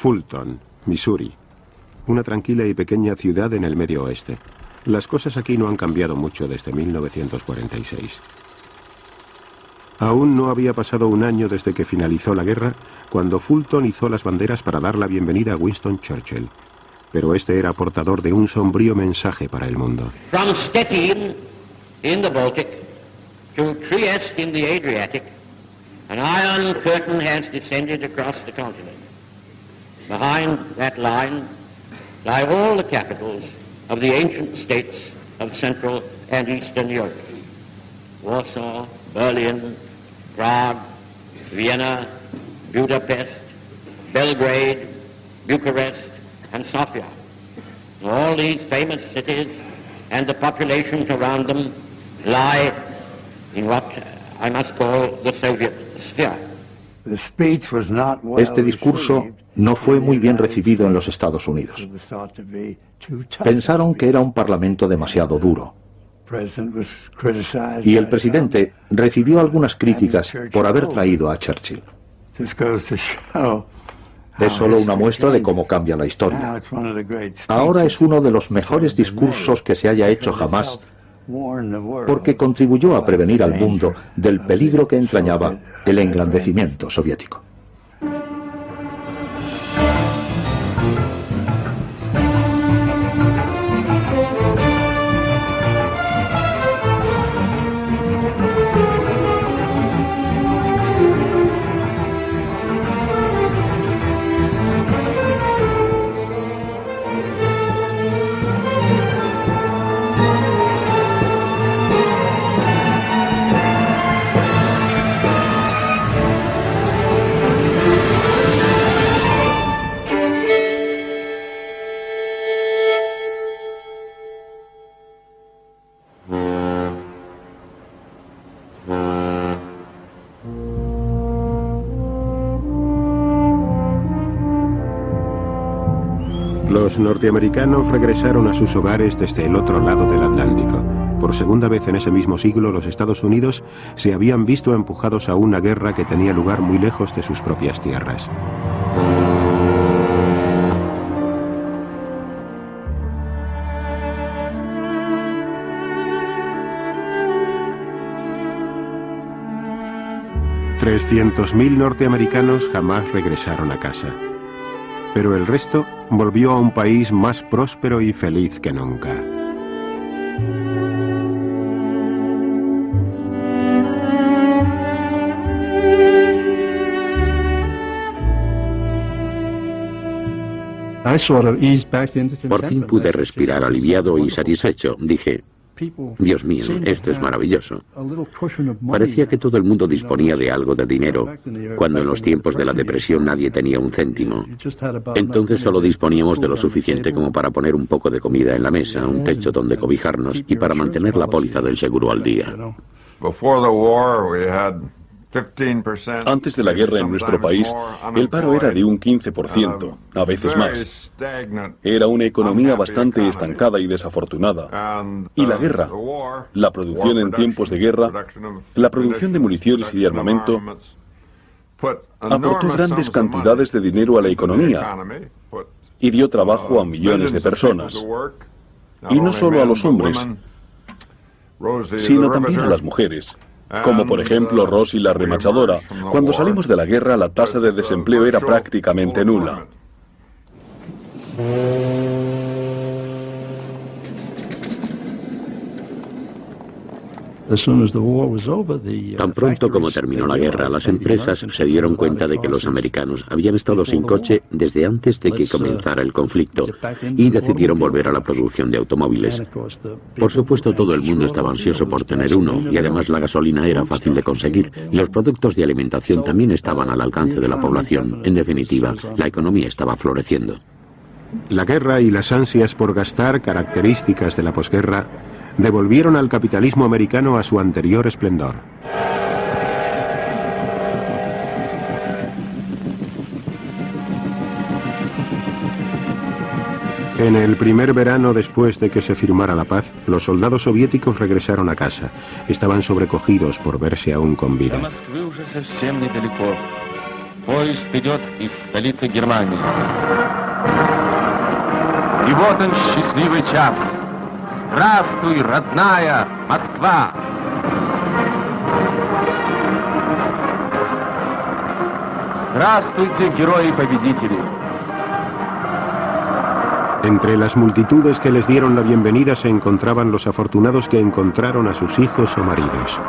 Fulton, Missouri. Una tranquila y pequeña ciudad en el medio oeste. Las cosas aquí no han cambiado mucho desde 1946. Aún no había pasado un año desde que finalizó la guerra, cuando Fulton izó las banderas para dar la bienvenida a Winston Churchill. Pero este era portador de un sombrío mensaje para el mundo. From Stettin in the Baltic to Trieste in the Adriatic, an iron curtain has descended across the continent. Behind that line lie all the capitals of the ancient states of Central and Eastern Europe. Warsaw, Berlin, Prague, Vienna, Budapest, Belgrade, Bucharest, and Sofia. All these famous cities and the populations around them lie in what I must call the Soviet sphere. Este discurso no fue muy bien recibido en los Estados Unidos. Pensaron que era un parlamento demasiado duro. Y el presidente recibió algunas críticas por haber traído a Churchill. Es solo una muestra de cómo cambia la historia. Ahora es uno de los mejores discursos que se haya hecho jamás, porque contribuyó a prevenir al mundo del peligro que entrañaba el engrandecimiento soviético. Los norteamericanos regresaron a sus hogares desde el otro lado del Atlántico. Por segunda vez en ese mismo siglo, los Estados Unidos se habían visto empujados a una guerra que tenía lugar muy lejos de sus propias tierras. $300.000 norteamericanos jamás regresaron a casa. Pero el resto volvió a un país más próspero y feliz que nunca. Por fin pude respirar aliviado y satisfecho. Dije, Dios mío, esto es maravilloso. Parecía que todo el mundo disponía de algo de dinero, cuando en los tiempos de la depresión nadie tenía un céntimo. Entonces solo disponíamos de lo suficiente como para poner un poco de comida en la mesa, un techo donde cobijarnos y para mantener la póliza del seguro al día. Antes de la guerra en nuestro país, el paro era de un 15%, a veces más. Era una economía bastante estancada y desafortunada. Y la guerra, la producción en tiempos de guerra, la producción de municiones y de armamento, aportó grandes cantidades de dinero a la economía y dio trabajo a millones de personas. Y no solo a los hombres, sino también a las mujeres. Como por ejemplo Ross y la remachadora. Cuando salimos de la guerra, la tasa de desempleo era prácticamente nula. Tan pronto como terminó la guerra, las empresas se dieron cuenta de que los americanos habían estado sin coche desde antes de que comenzara el conflicto y decidieron volver a la producción de automóviles. Por supuesto, todo el mundo estaba ansioso por tener uno y además la gasolina era fácil de conseguir y los productos de alimentación también estaban al alcance de la población. En definitiva, la economía estaba floreciendo. La guerra y las ansias por gastar, características de la posguerra, devolvieron al capitalismo americano a su anterior esplendor. En el primer verano después de que se firmara la paz, los soldados soviéticos regresaron a casa. Estaban sobrecogidos por verse aún con vida. Поезд идет из столицы Германии. И вот он, счастливый час. Здравствуй, родная Москва! Здравствуйте, герои-победители! Entre las multitudes que les dieron la bienvenida se encontraban los afortunados que encontraron a sus hijos o maridos.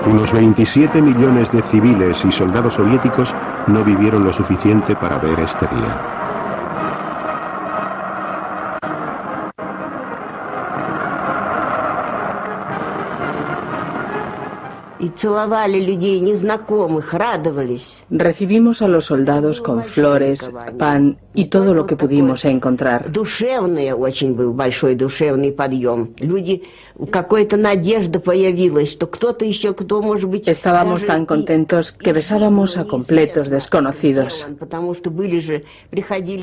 Unos 27 millones de civiles y soldados soviéticos no vivieron lo suficiente para ver este día. Recibimos a los soldados con flores, pan y todo lo que pudimos encontrar. Estábamos tan contentos que besábamos a completos desconocidos.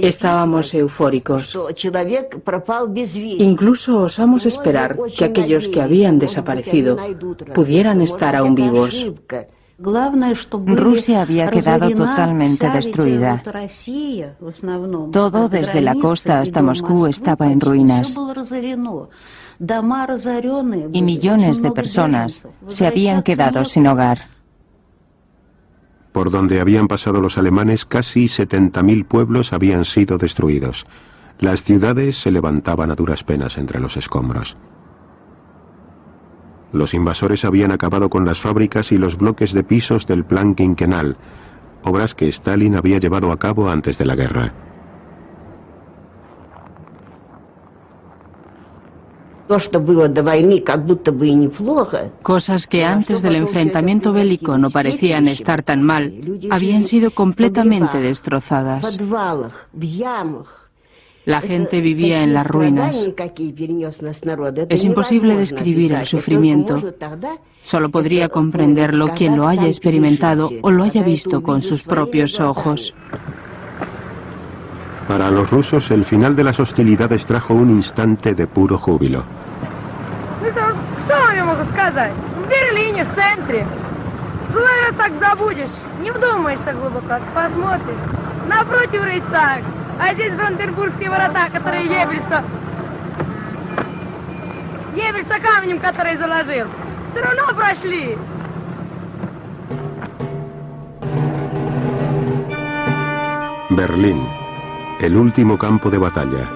Estábamos eufóricos. Incluso osamos esperar que aquellos que habían desaparecido pudieran estar aún vivos. Rusia había quedado totalmente destruida. Todo, desde la costa hasta Moscú, estaba en ruinas. Y millones de personas se habían quedado sin hogar. Por donde habían pasado los alemanes, casi 70.000 pueblos habían sido destruidos. Las ciudades se levantaban a duras penas entre los escombros. Los invasores habían acabado con las fábricas y los bloques de pisos del Plan Quinquenal, obras que Stalin había llevado a cabo antes de la guerra. Cosas que antes del enfrentamiento bélico no parecían estar tan mal, habían sido completamente destrozadas. La gente vivía en las ruinas. Es imposible describir el sufrimiento. Solo podría comprenderlo quien lo haya experimentado o lo haya visto con sus propios ojos. Para los rusos, el final de las hostilidades trajo un instante de puro júbilo. Что вам я могу сказать? В Берлине, в центре. Злой раз так забудешь, не вдумаешься глубоко, посмотришь. Напротив Рейхстаг, а здесь Бранденбургские ворота, которые Еббельс-то камнем, который заложил. Все равно прошли. Berlín, el último campo de batalla.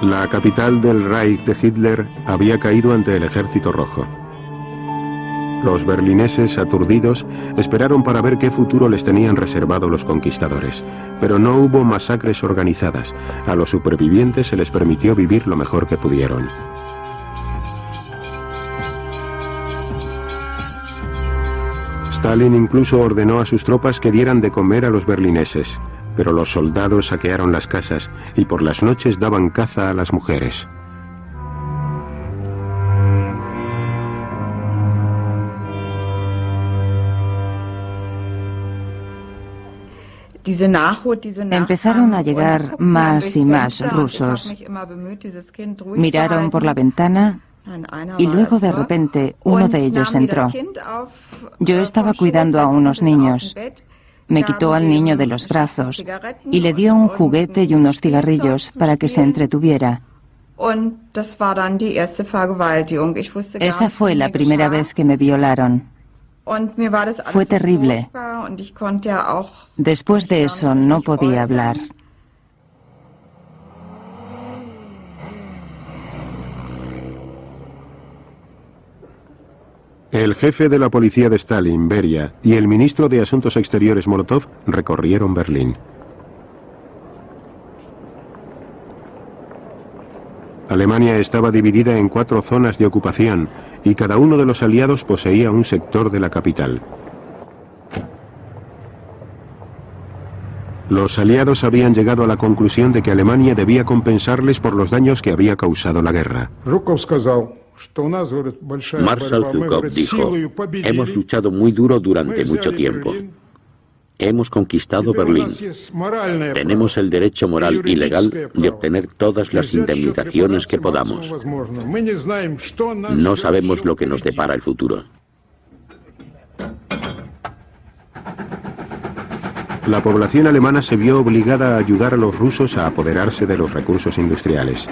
La capital del Reich de Hitler había caído ante el Ejército Rojo. Los berlineses, aturdidos, esperaron para ver qué futuro les tenían reservado los conquistadores. Pero no hubo masacres organizadas. A los supervivientes se les permitió vivir lo mejor que pudieron. Stalin incluso ordenó a sus tropas que dieran de comer a los berlineses. Pero los soldados saquearon las casas y por las noches daban caza a las mujeres. Empezaron a llegar más y más rusos. Miraron por la ventana y luego de repente uno de ellos entró. Yo estaba cuidando a unos niños. Me quitó al niño de los brazos y le dio un juguete y unos cigarrillos para que se entretuviera. Esa fue la primera vez que me violaron. Fue terrible. Después de eso no podía hablar. El jefe de la policía de Stalin, Beria, y el ministro de Asuntos Exteriores, Molotov, recorrieron Berlín. Alemania estaba dividida en 4 zonas de ocupación y cada uno de los aliados poseía un sector de la capital. Los aliados habían llegado a la conclusión de que Alemania debía compensarles por los daños que había causado la guerra. Marshal Zhukov dijo: hemos luchado muy duro durante mucho tiempo. Hemos conquistado Berlín. Tenemos el derecho moral y legal de obtener todas las indemnizaciones que podamos. No sabemos lo que nos depara el futuro. La población alemana se vio obligada a ayudar a los rusos a apoderarse de los recursos industriales.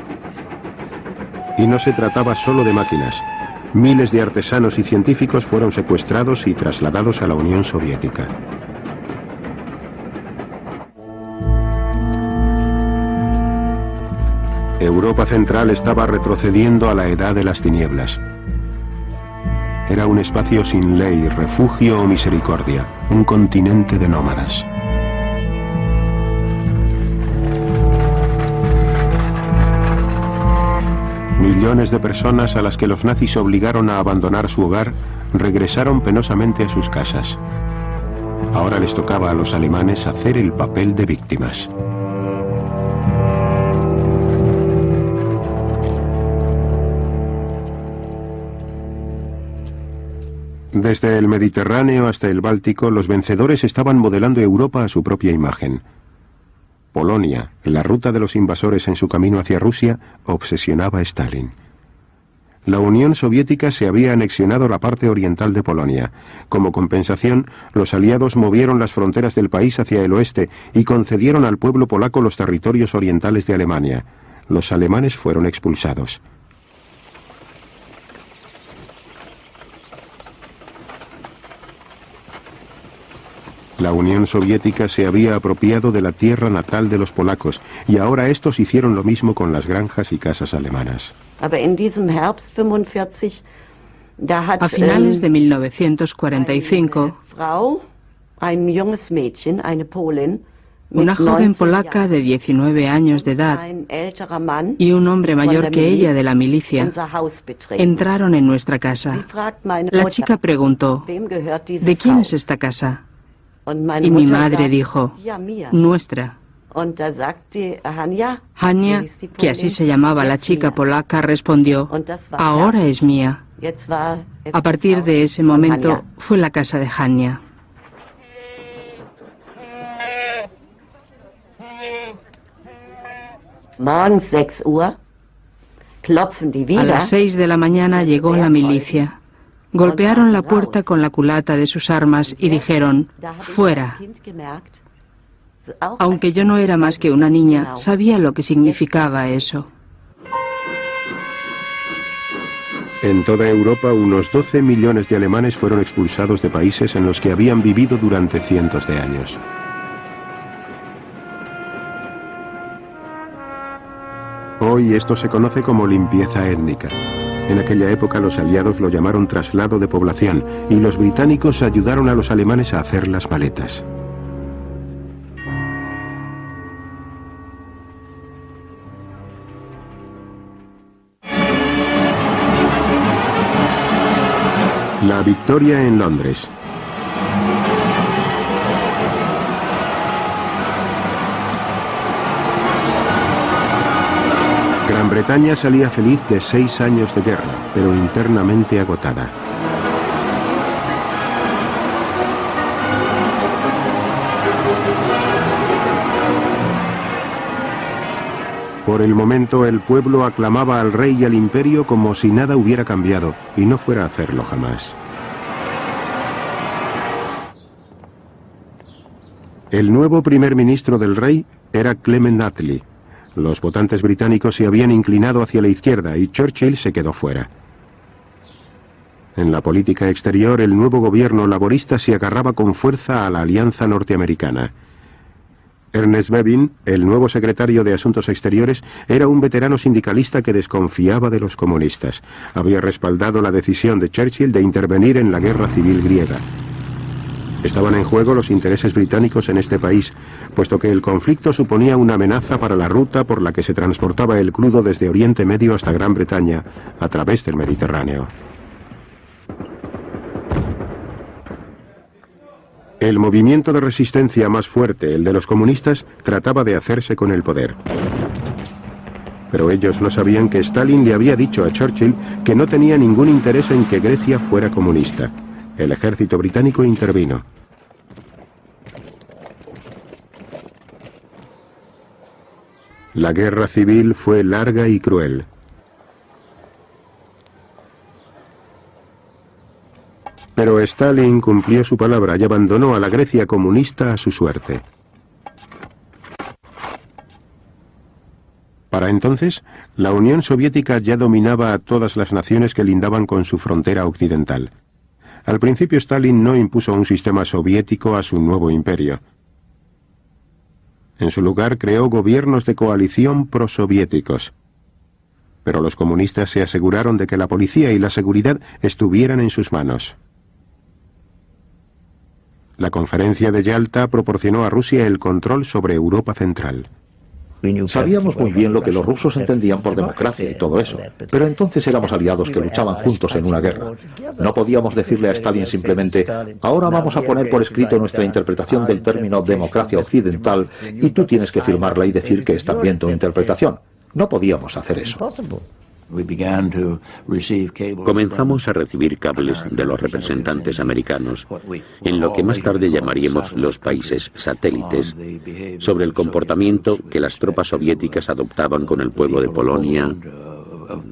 Y no se trataba solo de máquinas. Miles de artesanos y científicos fueron secuestrados y trasladados a la Unión Soviética. Europa Central estaba retrocediendo a la edad de las tinieblas. Era un espacio sin ley, refugio o misericordia, un continente de nómadas. Millones de personas a las que los nazis obligaron a abandonar su hogar regresaron penosamente a sus casas. Ahora les tocaba a los alemanes hacer el papel de víctimas. Desde el Mediterráneo hasta el Báltico, los vencedores estaban modelando Europa a su propia imagen. Polonia, la ruta de los invasores en su camino hacia Rusia, obsesionaba a Stalin. La Unión Soviética se había anexionado la parte oriental de Polonia. Como compensación, los aliados movieron las fronteras del país hacia el oeste y concedieron al pueblo polaco los territorios orientales de Alemania. Los alemanes fueron expulsados. La Unión Soviética se había apropiado de la tierra natal de los polacos y ahora estos hicieron lo mismo con las granjas y casas alemanas. A finales de 1945, una joven polaca de 19 años de edad y un hombre mayor que ella de la milicia entraron en nuestra casa. La chica preguntó: ¿de quién es esta casa? Y mi madre dijo: nuestra. Hania, que así se llamaba la chica polaca, respondió: ahora es mía. A partir de ese momento fue la casa de Hania. A las 6 de la mañana llegó la milicia. Golpearon la puerta con la culata de sus armas y dijeron: fuera. Aunque yo no era más que una niña, sabía lo que significaba eso. En toda Europa, unos 12 millones de alemanes fueron expulsados de países en los que habían vivido durante cientos de años. Hoy esto se conoce como limpieza étnica. En aquella época los aliados lo llamaron traslado de población y los británicos ayudaron a los alemanes a hacer las maletas. La victoria en Londres. Gran Bretaña salía feliz de 6 años de guerra, pero internamente agotada. Por el momento, el pueblo aclamaba al rey y al imperio como si nada hubiera cambiado, y no fuera a hacerlo jamás. El nuevo primer ministro del rey era Clement Attlee. Los votantes británicos se habían inclinado hacia la izquierda y Churchill se quedó fuera. En la política exterior, el nuevo gobierno laborista se agarraba con fuerza a la alianza norteamericana. Ernest Bevin, el nuevo secretario de Asuntos Exteriores, era un veterano sindicalista que desconfiaba de los comunistas. Había respaldado la decisión de Churchill de intervenir en la guerra civil griega. Estaban en juego los intereses británicos en este país, puesto que el conflicto suponía una amenaza para la ruta por la que se transportaba el crudo desde Oriente Medio hasta Gran Bretaña, a través del Mediterráneo. El movimiento de resistencia más fuerte, el de los comunistas, trataba de hacerse con el poder. Pero ellos no sabían que Stalin le había dicho a Churchill que no tenía ningún interés en que Grecia fuera comunista. El ejército británico intervino. La guerra civil fue larga y cruel. Pero Stalin cumplió su palabra y abandonó a la Grecia comunista a su suerte. Para entonces, la Unión Soviética ya dominaba a todas las naciones que lindaban con su frontera occidental. Al principio Stalin no impuso un sistema soviético a su nuevo imperio. En su lugar creó gobiernos de coalición prosoviéticos. Pero los comunistas se aseguraron de que la policía y la seguridad estuvieran en sus manos. La conferencia de Yalta proporcionó a Rusia el control sobre Europa Central. Sabíamos muy bien lo que los rusos entendían por democracia y todo eso, pero entonces éramos aliados que luchaban juntos en una guerra. No podíamos decirle a Stalin simplemente, ahora vamos a poner por escrito nuestra interpretación del término democracia occidental y tú tienes que firmarla y decir que es también tu interpretación. No podíamos hacer eso. Comenzamos a recibir cables de los representantes americanos en lo que más tarde llamaríamos los países satélites, sobre el comportamiento que las tropas soviéticas adoptaban con el pueblo de Polonia,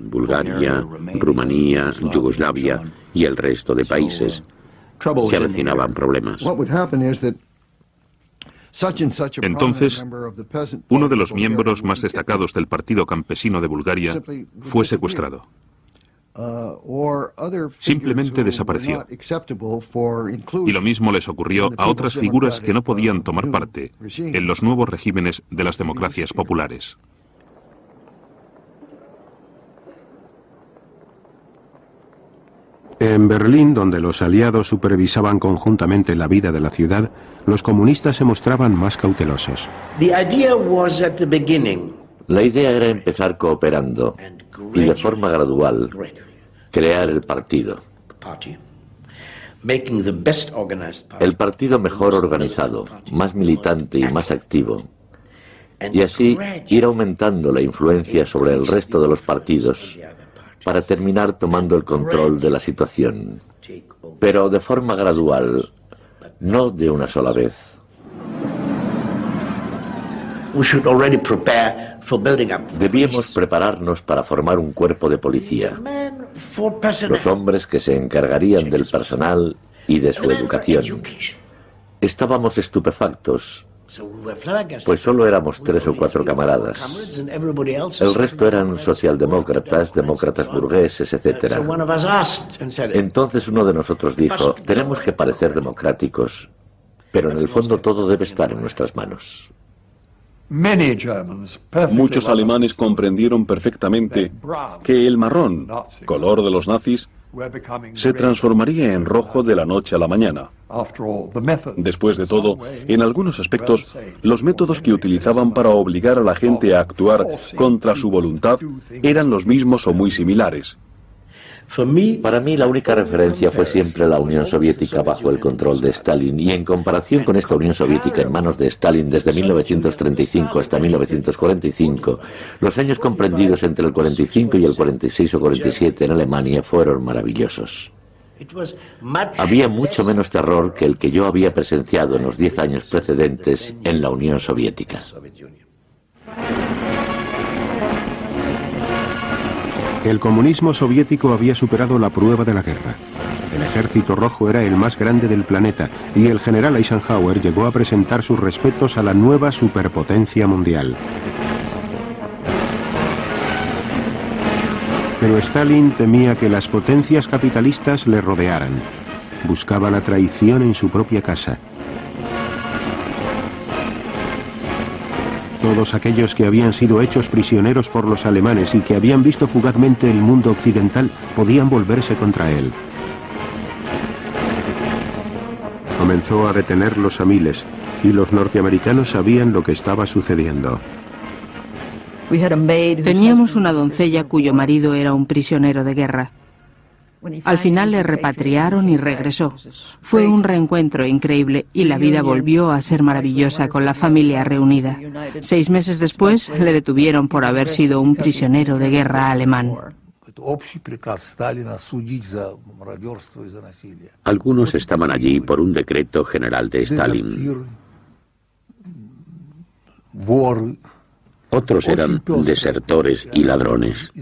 Bulgaria, Rumanía, Yugoslavia y el resto de países. Se avecinaban problemas. Entonces, uno de los miembros más destacados del Partido Campesino de Bulgaria fue secuestrado. Simplemente desapareció. Y lo mismo les ocurrió a otras figuras que no podían tomar parte en los nuevos regímenes de las democracias populares. En Berlín, donde los aliados supervisaban conjuntamente la vida de la ciudad, los comunistas se mostraban más cautelosos. La idea era empezar cooperando y de forma gradual crear el partido. El partido mejor organizado, más militante y más activo. Y así ir aumentando la influencia sobre el resto de los partidos para terminar tomando el control de la situación, pero de forma gradual, no de una sola vez. Debíamos prepararnos para formar un cuerpo de policía, los hombres que se encargarían del personal y de su educación. Estábamos estupefactos, pues solo éramos 3 o 4 camaradas. El resto eran socialdemócratas, demócratas burgueses, etc. Entonces uno de nosotros dijo, tenemos que parecer democráticos, pero en el fondo todo debe estar en nuestras manos. Muchos alemanes comprendieron perfectamente que el marrón, color de los nazis, se transformaría en rojo de la noche a la mañana. Después de todo, en algunos aspectos, los métodos que utilizaban para obligar a la gente a actuar contra su voluntad eran los mismos o muy similares. Para mí la única referencia fue siempre la Unión Soviética bajo el control de Stalin, y en comparación con esta Unión Soviética en manos de Stalin desde 1935 hasta 1945, los años comprendidos entre el 45 y el 46 o 47 en Alemania fueron maravillosos. Había mucho menos terror que el que yo había presenciado en los 10 años precedentes en la Unión Soviética. El comunismo soviético había superado la prueba de la guerra. El ejército rojo era el más grande del planeta y el general Eisenhower llegó a presentar sus respetos a la nueva superpotencia mundial. Pero Stalin temía que las potencias capitalistas le rodearan. Buscaba la traición en su propia casa. Todos aquellos que habían sido hechos prisioneros por los alemanes y que habían visto fugazmente el mundo occidental podían volverse contra él. Comenzó a detenerlos a miles y los norteamericanos sabían lo que estaba sucediendo. Teníamos una doncella cuyo marido era un prisionero de guerra. Al final le repatriaron y regresó. Fue un reencuentro increíble y la vida volvió a ser maravillosa con la familia reunida. 6 meses después le detuvieron por haber sido un prisionero de guerra alemán. Algunos estaban allí por un decreto general de Stalin. Otros eran desertores y ladrones.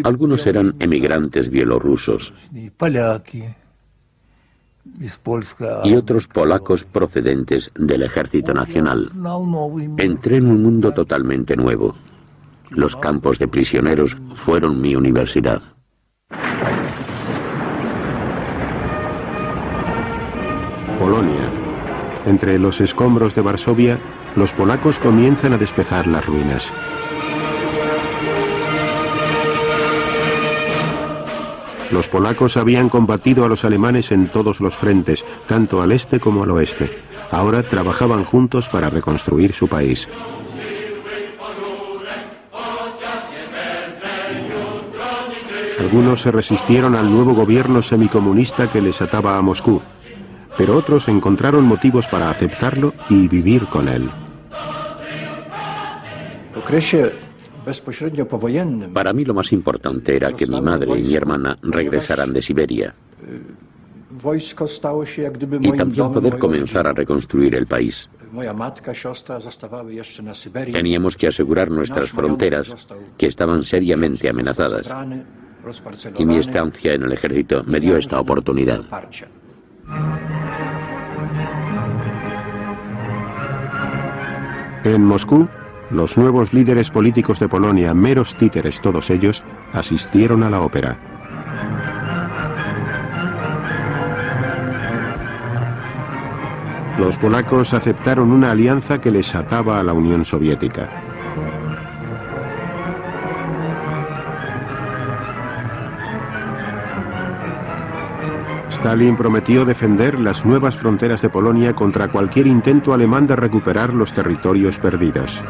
Algunos eran emigrantes bielorrusos y otros polacos procedentes del Ejército Nacional. Entré en un mundo totalmente nuevo. Los campos de prisioneros fueron mi universidad. Polonia. Entre los escombros de Varsovia, los polacos comienzan a despejar las ruinas. Los polacos habían combatido a los alemanes en todos los frentes, tanto al este como al oeste. Ahora trabajaban juntos para reconstruir su país. Algunos se resistieron al nuevo gobierno semicomunista que les ataba a Moscú, pero otros encontraron motivos para aceptarlo y vivir con él. Para mí lo más importante era que mi madre y mi hermana regresaran de Siberia y también poder comenzar a reconstruir el país. Teníamos que asegurar nuestras fronteras, que estaban seriamente amenazadas, y mi estancia en el ejército me dio esta oportunidad. En Moscú, los nuevos líderes políticos de Polonia, meros títeres todos ellos, asistieron a la ópera. Los polacos aceptaron una alianza que les ataba a la Unión Soviética. Stalin prometió defender las nuevas fronteras de Polonia contra cualquier intento alemán de recuperar los territorios perdidos.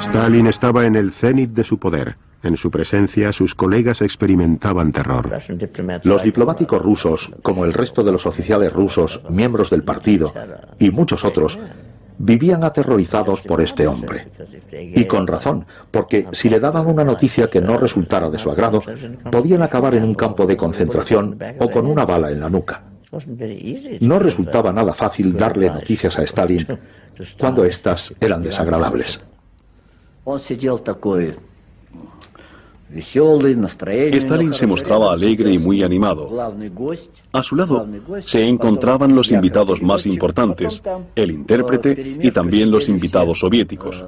Stalin estaba en el cenit de su poder. En su presencia, sus colegas experimentaban terror. Los diplomáticos rusos, como el resto de los oficiales rusos, miembros del partido, y muchos otros, vivían aterrorizados por este hombre. Y con razón, porque si le daban una noticia que no resultara de su agrado, podían acabar en un campo de concentración o con una bala en la nuca. No resultaba nada fácil darle noticias a Stalin cuando éstas eran desagradables. Stalin se mostraba alegre y muy animado. A su lado se encontraban los invitados más importantes, el intérprete y también los invitados soviéticos.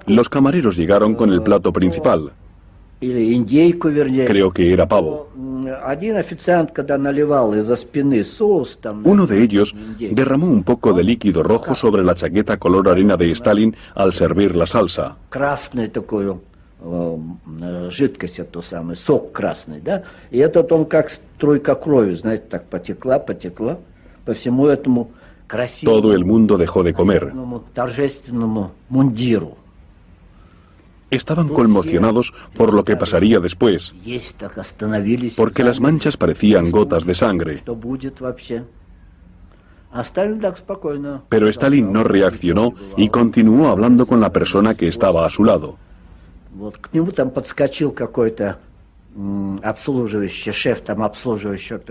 Los camareros llegaron con el plato principal. Creo que era pavo. Uno de ellos derramó un poco de líquido rojo sobre la chaqueta color arena de Stalin al servir la salsa. Todo el mundo dejó de comer. Estaban conmocionados por lo que pasaría después, porque las manchas parecían gotas de sangre. Pero Stalin no reaccionó y continuó hablando con la persona que estaba a su lado.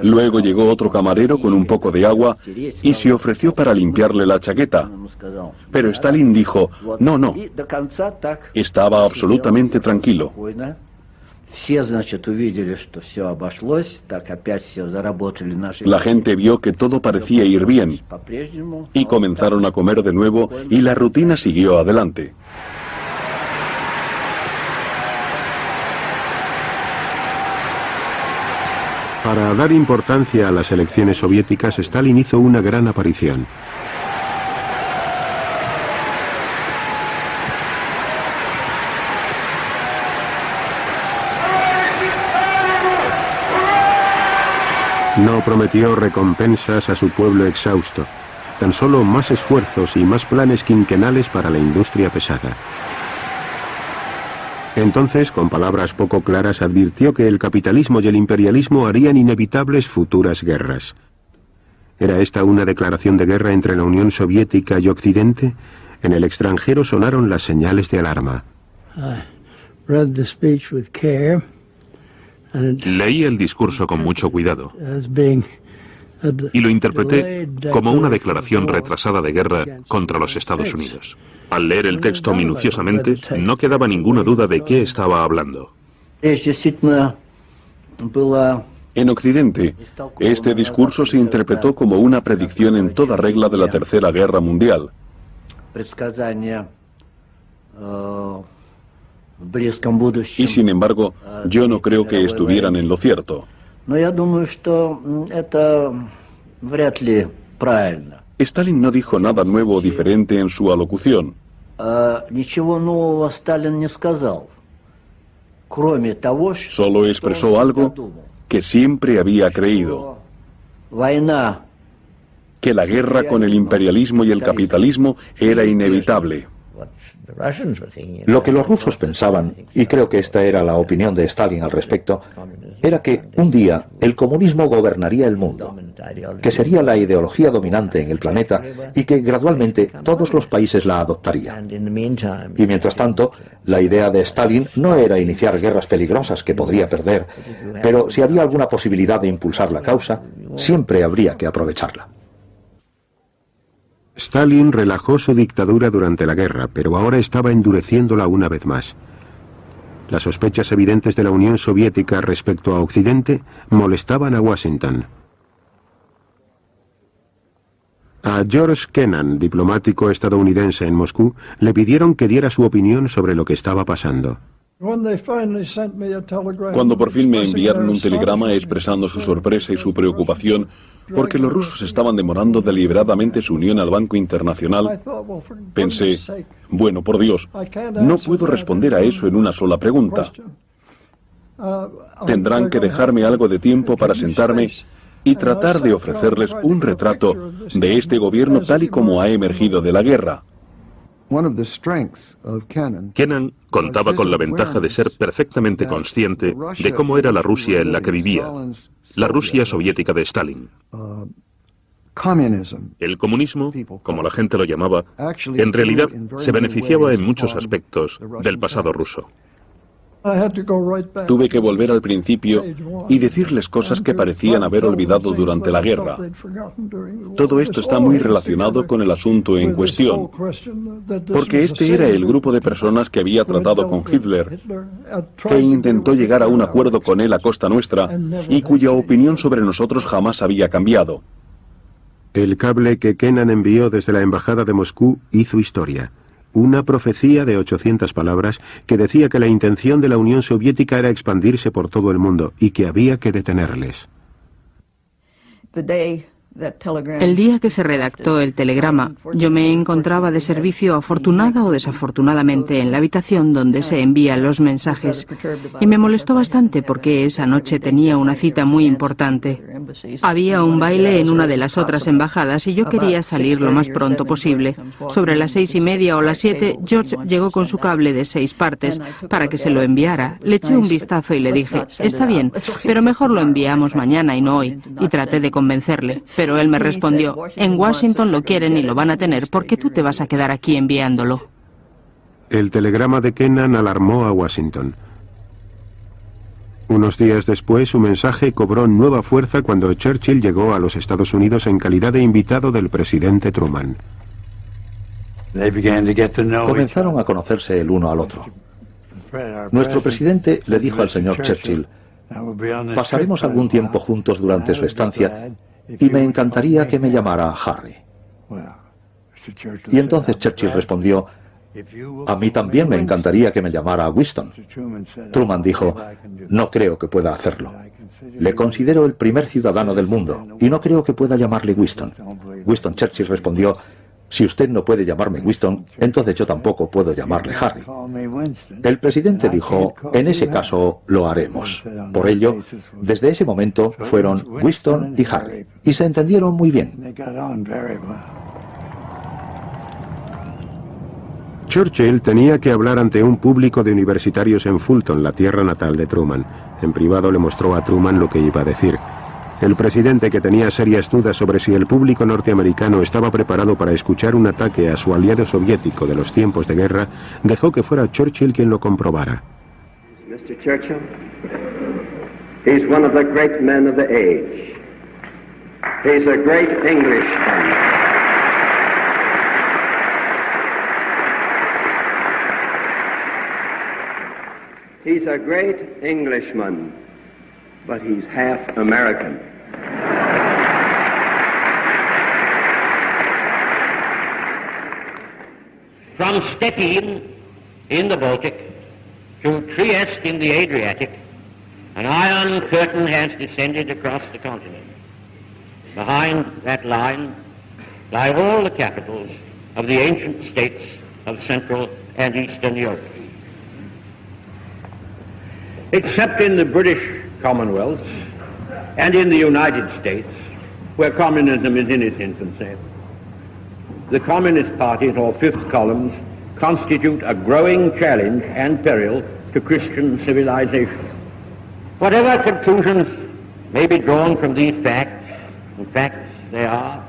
Luego llegó otro camarero con un poco de agua y se ofreció para limpiarle la chaqueta. Pero Stalin dijo, no, no. Estaba absolutamente tranquilo. La gente vio que todo parecía ir bien y comenzaron a comer de nuevo y la rutina siguió adelante. Para dar importancia a las elecciones soviéticas, Stalin hizo una gran aparición. No prometió recompensas a su pueblo exhausto, tan solo más esfuerzos y más planes quinquenales para la industria pesada. Entonces, con palabras poco claras, advirtió que el capitalismo y el imperialismo harían inevitables futuras guerras. ¿Era esta una declaración de guerra entre la Unión Soviética y Occidente? En el extranjero sonaron las señales de alarma. Leí el discurso con mucho cuidado y lo interpreté como una declaración retrasada de guerra contra los Estados Unidos. Al leer el texto minuciosamente, no quedaba ninguna duda de qué estaba hablando. En Occidente, este discurso se interpretó como una predicción en toda regla de la Tercera Guerra Mundial. Y sin embargo, yo no creo que estuvieran en lo cierto. Stalin no dijo nada nuevo o diferente en su alocución. Solo expresó algo que siempre había creído: que la guerra con el imperialismo y el capitalismo era inevitable. Lo que los rusos pensaban, y creo que esta era la opinión de Stalin al respecto, era que un día el comunismo gobernaría el mundo, que sería la ideología dominante en el planeta y que gradualmente todos los países la adoptarían. Y mientras tanto, la idea de Stalin no era iniciar guerras peligrosas que podría perder, pero si había alguna posibilidad de impulsar la causa, siempre habría que aprovecharla. Stalin relajó su dictadura durante la guerra, pero ahora estaba endureciéndola una vez más. Las sospechas evidentes de la Unión Soviética respecto a Occidente molestaban a Washington. A George Kennan, diplomático estadounidense en Moscú, le pidieron que diera su opinión sobre lo que estaba pasando. Cuando por fin me enviaron un telegrama expresando su sorpresa y su preocupación porque los rusos estaban demorando deliberadamente su unión al Banco Internacional, pensé, bueno, por Dios, no puedo responder a eso en una sola pregunta. Tendrán que dejarme algo de tiempo para sentarme y tratar de ofrecerles un retrato de este gobierno tal y como ha emergido de la guerra. Kennan contaba con la ventaja de ser perfectamente consciente de cómo era la Rusia en la que vivía, la Rusia soviética de Stalin. El comunismo, como la gente lo llamaba, en realidad se beneficiaba en muchos aspectos del pasado ruso. Tuve que volver al principio y decirles cosas que parecían haber olvidado durante la guerra. Todo esto está muy relacionado con el asunto en cuestión, porque este era el grupo de personas que había tratado con Hitler, que intentó llegar a un acuerdo con él a costa nuestra y cuya opinión sobre nosotros jamás había cambiado. El cable que Kennan envió desde la embajada de Moscú hizo historia. Una profecía de 800 palabras que decía que la intención de la Unión Soviética era expandirse por todo el mundo y que había que detenerles. El día que se redactó el telegrama, yo me encontraba de servicio afortunada o desafortunadamente en la habitación donde se envían los mensajes y me molestó bastante porque esa noche tenía una cita muy importante. Había un baile en una de las otras embajadas y yo quería salir lo más pronto posible. Sobre las 6:30 o las 7, George llegó con su cable de 6 partes para que se lo enviara. Le eché un vistazo y le dije, está bien, pero mejor lo enviamos mañana y no hoy. Y traté de convencerle. Pero él me respondió, en Washington lo quieren y lo van a tener porque tú te vas a quedar aquí enviándolo. El telegrama de Kennan alarmó a Washington. Unos días después, su mensaje cobró nueva fuerza cuando Churchill llegó a los Estados Unidos en calidad de invitado del presidente Truman. Comenzaron a conocerse el uno al otro. Nuestro presidente le dijo al señor Churchill, pasaremos algún tiempo juntos durante su estancia y me encantaría que me llamara Harry. Y entonces Churchill respondió, a mí también me encantaría que me llamara Winston. Truman dijo, no creo que pueda hacerlo. Le considero el primer ciudadano del mundo y no creo que pueda llamarle Winston. Winston Churchill respondió, Si usted no puede llamarme Winston, entonces yo tampoco puedo llamarle Harry. El presidente dijo, en ese caso lo haremos. Por ello, desde ese momento fueron Winston y Harry, y se entendieron muy bien. Churchill tenía que hablar ante un público de universitarios en Fulton, la tierra natal de Truman. En privado le mostró a Truman lo que iba a decir. El presidente, que tenía serias dudas sobre si el público norteamericano estaba preparado para escuchar un ataque a su aliado soviético de los tiempos de guerra, dejó que fuera Churchill quien lo comprobara. Mr. Churchill, he's one of the great men of the age. He's a great Englishman. He's a great Englishman, but he's half American. From Stettin in the Baltic to Trieste in the Adriatic, an iron curtain has descended across the continent. Behind that line lie all the capitals of the ancient states of Central and Eastern Europe. Except in the British Commonwealth and in the United States, where communism is in its infancy, the Communist parties, or fifth columns, constitute a growing challenge and peril to Christian civilization. Whatever conclusions may be drawn from these facts, and facts they are,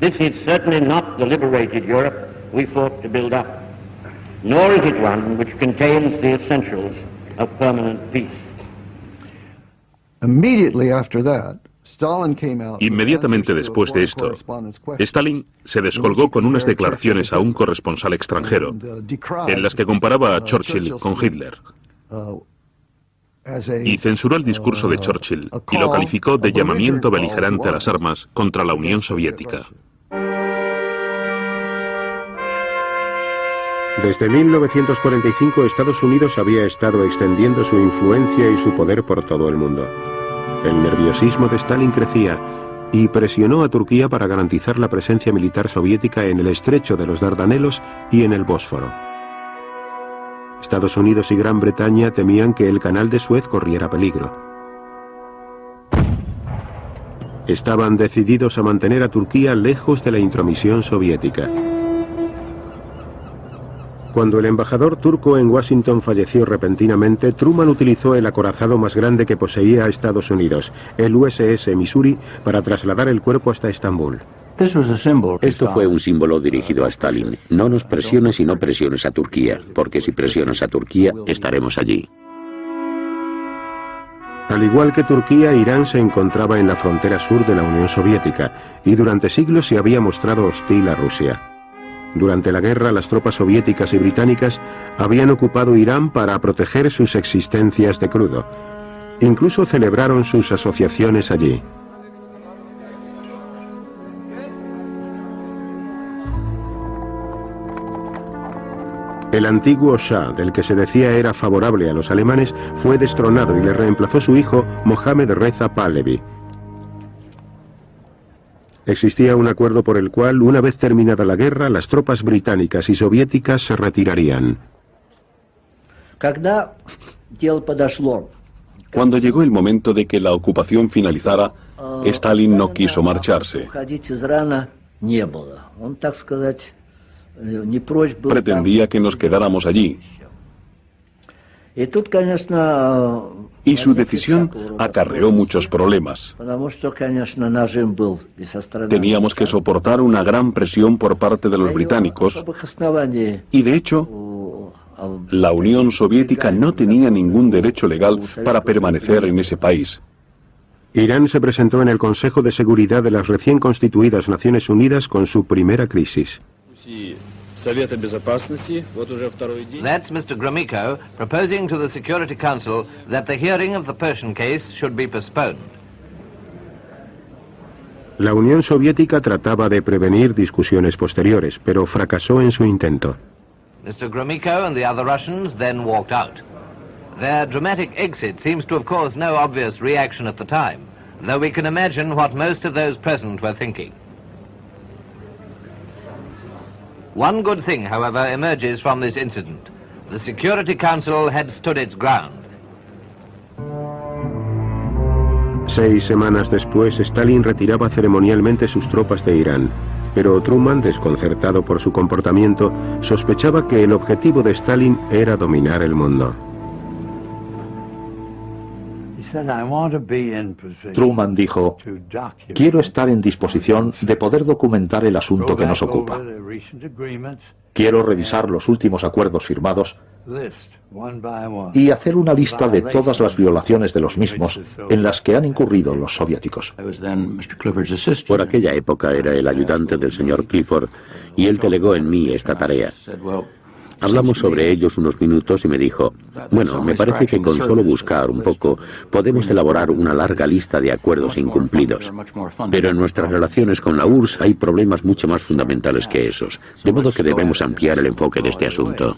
this is certainly not the liberated Europe we fought to build up, nor is it one which contains the essentials of permanent peace. Inmediatamente después de esto, Stalin se descolgó con unas declaraciones a un corresponsal extranjero, en las que comparaba a Churchill con Hitler, y censuró el discurso de Churchill y lo calificó de llamamiento beligerante a las armas contra la Unión Soviética. Desde 1945, Estados Unidos había estado extendiendo su influencia y su poder por todo el mundo. El nerviosismo de Stalin crecía y presionó a Turquía para garantizar la presencia militar soviética en el estrecho de los Dardanelos y en el Bósforo. Estados Unidos y Gran Bretaña temían que el canal de Suez corriera peligro. Estaban decididos a mantener a Turquía lejos de la intromisión soviética. Cuando el embajador turco en Washington falleció repentinamente, Truman utilizó el acorazado más grande que poseía Estados Unidos, el USS Missouri, para trasladar el cuerpo hasta Estambul. Esto fue un símbolo dirigido a Stalin. No nos presiones y no presiones a Turquía, porque si presionas a Turquía, estaremos allí. Al igual que Turquía, Irán se encontraba en la frontera sur de la Unión Soviética y durante siglos se había mostrado hostil a Rusia. Durante la guerra, las tropas soviéticas y británicas habían ocupado Irán para proteger sus existencias de crudo. Incluso celebraron sus asociaciones allí. El antiguo Shah, del que se decía era favorable a los alemanes, fue destronado y le reemplazó su hijo Mohammad Reza Pahlavi. Existía un acuerdo por el cual, una vez terminada la guerra, las tropas británicas y soviéticas se retirarían. Cuando llegó el momento de que la ocupación finalizara, Stalin no quiso marcharse. Pretendía que nos quedáramos allí. Y su decisión acarreó muchos problemas. Teníamos que soportar una gran presión por parte de los británicos y, de hecho, la Unión Soviética no tenía ningún derecho legal para permanecer en ese país. Irán se presentó en el Consejo de Seguridad de las recién constituidas Naciones Unidas con su primera crisis. That's Mr. Gromyko proposing to the Security Council that the hearing of the Persian case should be postponed. La Unión Soviética trataba de prevenir discusiones posteriores, pero fracasó en su intento. Mr. Gromyko and the other Russians then walked out. Their dramatic exit seems to have caused no obvious reaction at the time, though we can imagine what most of those present were thinking. One good thing, however, emerges from this incident. The Security Council had stood its ground. 6 semanas después, Stalin retiraba ceremonialmente sus tropas de Irán, pero Truman, desconcertado por su comportamiento, sospechaba que el objetivo de Stalin era dominar el mundo. Truman dijo: quiero estar en disposición de poder documentar el asunto que nos ocupa. Quiero revisar los últimos acuerdos firmados y hacer una lista de todas las violaciones de los mismos en las que han incurrido los soviéticos. Por aquella época era el ayudante del señor Clifford y él delegó en mí esta tarea. Hablamos sobre ellos unos minutos y me dijo: bueno, me parece que con solo buscar un poco podemos elaborar una larga lista de acuerdos incumplidos. Pero en nuestras relaciones con la URSS hay problemas mucho más fundamentales que esos, de modo que debemos ampliar el enfoque de este asunto.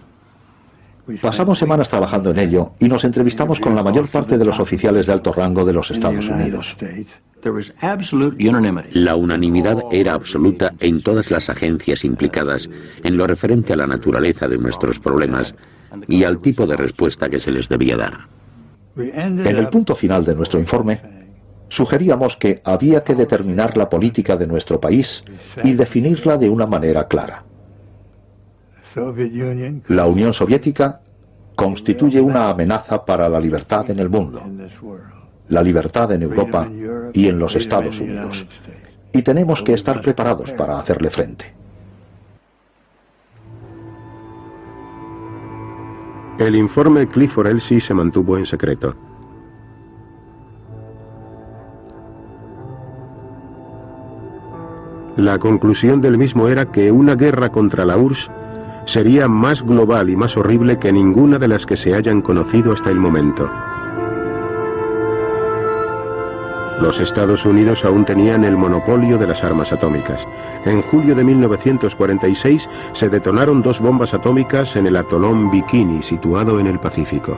Pasamos semanas trabajando en ello y nos entrevistamos con la mayor parte de los oficiales de alto rango de los Estados Unidos. La unanimidad era absoluta en todas las agencias implicadas en lo referente a la naturaleza de nuestros problemas y al tipo de respuesta que se les debía dar. En el punto final de nuestro informe, sugeríamos que había que determinar la política de nuestro país y definirla de una manera clara. La Unión Soviética constituye una amenaza para la libertad en el mundo, la libertad en Europa y en los Estados Unidos, y tenemos que estar preparados para hacerle frente. El informe Clifford-Elsie se mantuvo en secreto. La conclusión del mismo era que una guerra contra la URSS sería más global y más horrible que ninguna de las que se hayan conocido hasta el momento. Los Estados Unidos aún tenían el monopolio de las armas atómicas. En julio de 1946 se detonaron 2 bombas atómicas en el atolón Bikini, situado en el Pacífico.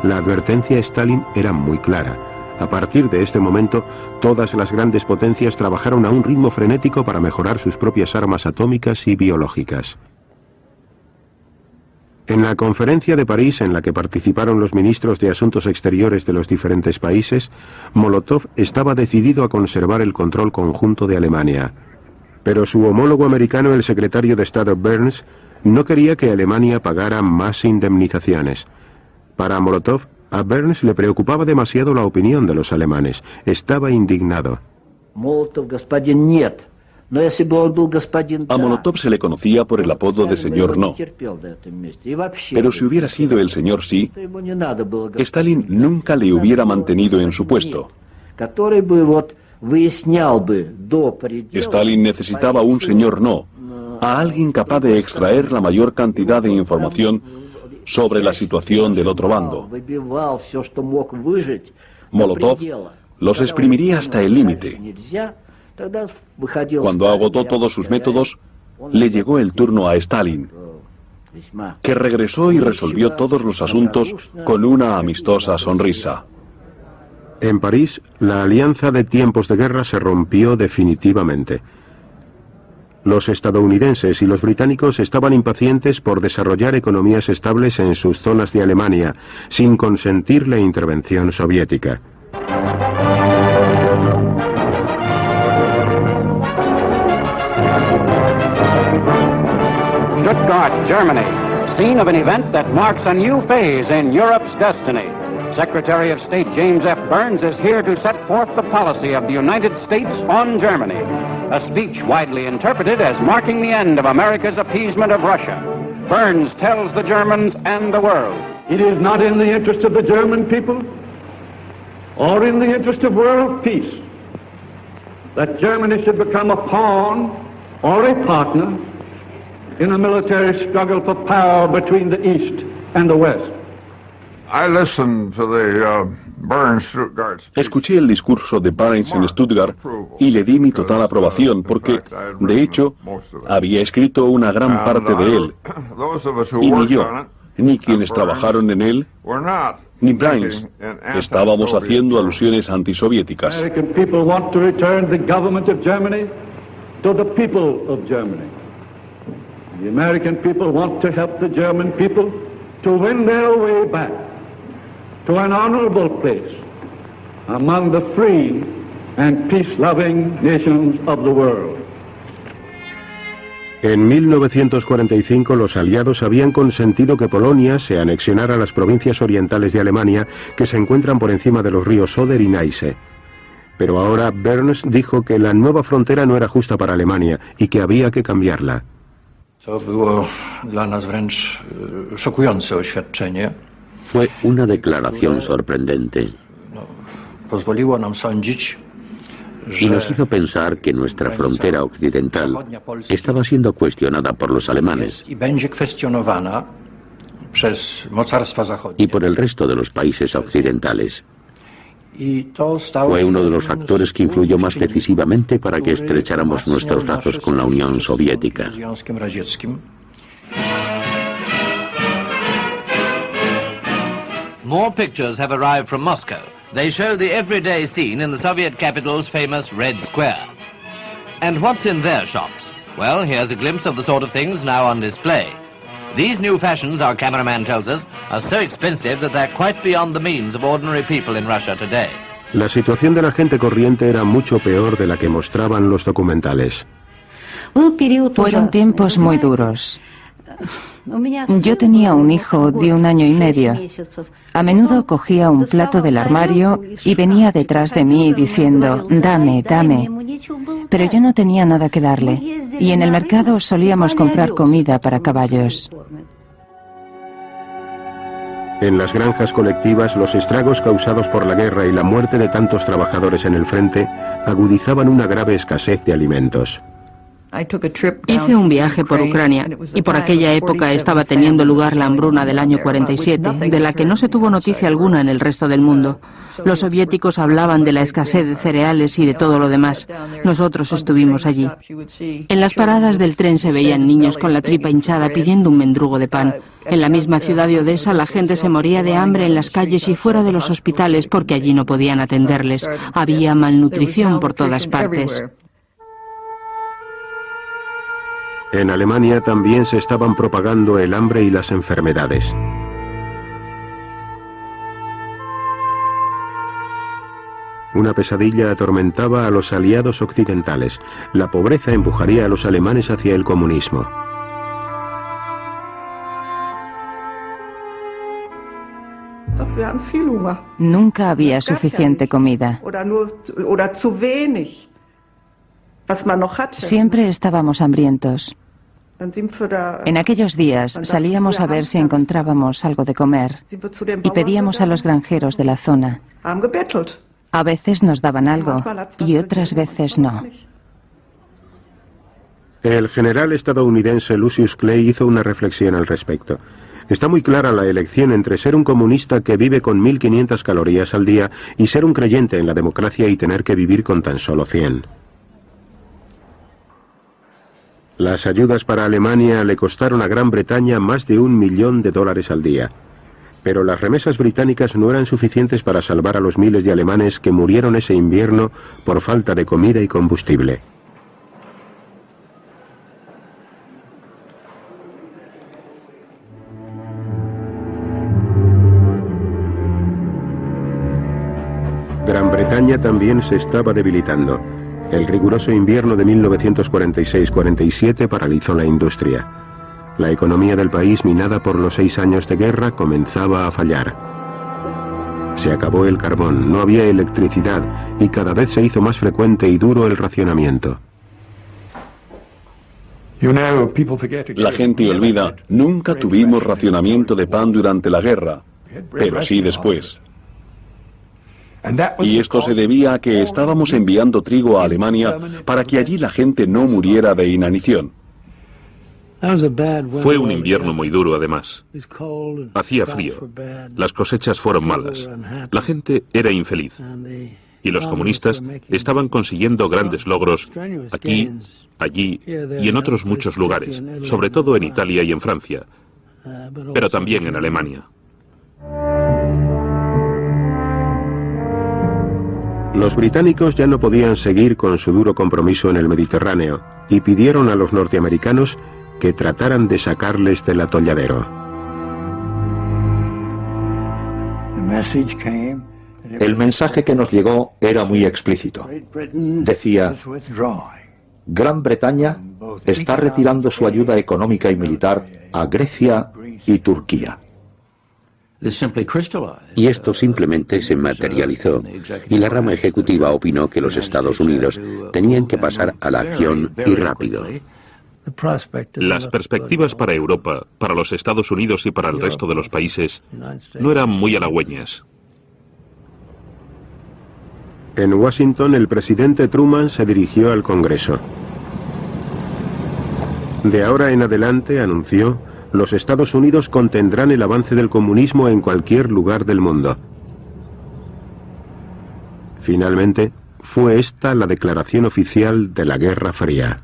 La advertencia a Stalin era muy clara. A partir de este momento, todas las grandes potencias trabajaron a un ritmo frenético para mejorar sus propias armas atómicas y biológicas. En la conferencia de París, en la que participaron los ministros de Asuntos Exteriores de los diferentes países, Molotov estaba decidido a conservar el control conjunto de Alemania. Pero su homólogo americano, el secretario de Estado Burns, no quería que Alemania pagara más indemnizaciones. Para Molotov, a Burns le preocupaba demasiado la opinión de los alemanes. Estaba indignado. A Molotov se le conocía por el apodo de señor No. Pero si hubiera sido el señor Sí, Stalin nunca le hubiera mantenido en su puesto. Stalin necesitaba un señor No, a alguien capaz de extraer la mayor cantidad de información sobre la situación del otro bando. Molotov los exprimiría hasta el límite. Cuando agotó todos sus métodos, le llegó el turno a Stalin, que regresó y resolvió todos los asuntos con una amistosa sonrisa. En París, la alianza de tiempos de guerra se rompió definitivamente. Los estadounidenses y los británicos estaban impacientes por desarrollar economías estables en sus zonas de Alemania, sin consentir la intervención soviética. Stuttgart, Germany, scene of an event that marks a new phase in Europe's destiny. Secretary of State James F. Burns is here to set forth the policy of the United States on Germany, a speech widely interpreted as marking the end of America's appeasement of Russia. Burns tells the Germans and the world, it is not in the interest of the German people or in the interest of world peace that Germany should become a pawn or a partner in a military struggle for power between the East and the West. Escuché el discurso de Burns en Stuttgart y le di mi total aprobación porque, de hecho, había escrito una gran parte de él. Y ni yo, ni quienes trabajaron en él, ni Burns, estábamos haciendo alusiones antisoviéticas. The American people want to help the German people to win their way back to an honorable place among the free and peace-loving nations of the world. En 1945 los aliados habían consentido que Polonia se anexionara a las provincias orientales de Alemania que se encuentran por encima de los ríos Oder y Neisse. Pero ahora Burns dijo que la nueva frontera no era justa para Alemania y que había que cambiarla. Fue una declaración sorprendente y nos hizo pensar que nuestra frontera occidental estaba siendo cuestionada por los alemanes y por el resto de los países occidentales. Fue uno de los factores que influyó más decisivamente para que estrecháramos nuestros lazos con la Unión Soviética. More pictures have arrived from Moscow. They show the everyday scene in the Soviet capital's famous Red Square. And what's in their shops? Well, here's a glimpse of the sort of things now on display. These new fashions, our cameraman tells us, are so expensive that they're quite beyond the means of ordinary people in Russia today. La situación de la gente corriente era mucho peor de la que mostraban los documentales. Fueron tiempos muy duros. Yo tenía un hijo de 1 año y medio. A menudo cogía un plato del armario y venía detrás de mí diciendo, dame, dame. Pero yo no tenía nada que darle. Y en el mercado solíamos comprar comida para caballos. En las granjas colectivas, los estragos causados por la guerra y la muerte de tantos trabajadores en el frente agudizaban una grave escasez de alimentos. Hice un viaje por Ucrania y por aquella época estaba teniendo lugar la hambruna del año 47, de la que no se tuvo noticia alguna en el resto del mundo. Los soviéticos hablaban de la escasez de cereales y de todo lo demás. Nosotros estuvimos allí. En las paradas del tren se veían niños con la tripa hinchada pidiendo un mendrugo de pan. En la misma ciudad de Odessa la gente se moría de hambre en las calles y fuera de los hospitales porque allí no podían atenderles. Había malnutrición por todas partes. En Alemania también se estaban propagando el hambre y las enfermedades. Una pesadilla atormentaba a los aliados occidentales. La pobreza empujaría a los alemanes hacia el comunismo. Nunca había suficiente comida. Siempre estábamos hambrientos. En aquellos días salíamos a ver si encontrábamos algo de comer y pedíamos a los granjeros de la zona. A veces nos daban algo y otras veces no. El general estadounidense Lucius Clay hizo una reflexión al respecto. Está muy clara la elección entre ser un comunista que vive con 1500 calorías al día y ser un creyente en la democracia y tener que vivir con tan solo 100. Las ayudas para Alemania le costaron a Gran Bretaña más de $1 millón al día. Pero las remesas británicas no eran suficientes para salvar a los miles de alemanes que murieron ese invierno por falta de comida y combustible. Gran Bretaña también se estaba debilitando. El riguroso invierno de 1946-47 paralizó la industria. La economía del país, minada por los 6 años de guerra, comenzaba a fallar. Se acabó el carbón, no había electricidad y cada vez se hizo más frecuente y duro el racionamiento. La gente olvida, nunca tuvimos racionamiento de pan durante la guerra, pero sí después. Y esto se debía a que estábamos enviando trigo a Alemania para que allí la gente no muriera de inanición. Fue un invierno muy duro, además. Hacía frío. Las cosechas fueron malas. La gente era infeliz. Y los comunistas estaban consiguiendo grandes logros aquí, allí y en otros muchos lugares, sobre todo en Italia y en Francia, pero también en Alemania. Los británicos ya no podían seguir con su duro compromiso en el Mediterráneo y pidieron a los norteamericanos que trataran de sacarles del atolladero. El mensaje que nos llegó era muy explícito. Decía: Gran Bretaña está retirando su ayuda económica y militar a Grecia y Turquía. Y esto simplemente se materializó, y la rama ejecutiva opinó que los Estados Unidos tenían que pasar a la acción y rápido. Las perspectivas para Europa, para los Estados Unidos y para el resto de los países no eran muy halagüeñas. En Washington, el presidente Truman se dirigió al Congreso. De ahora en adelante, anunció, los Estados Unidos contendrán el avance del comunismo en cualquier lugar del mundo. Finalmente, fue esta la declaración oficial de la Guerra Fría.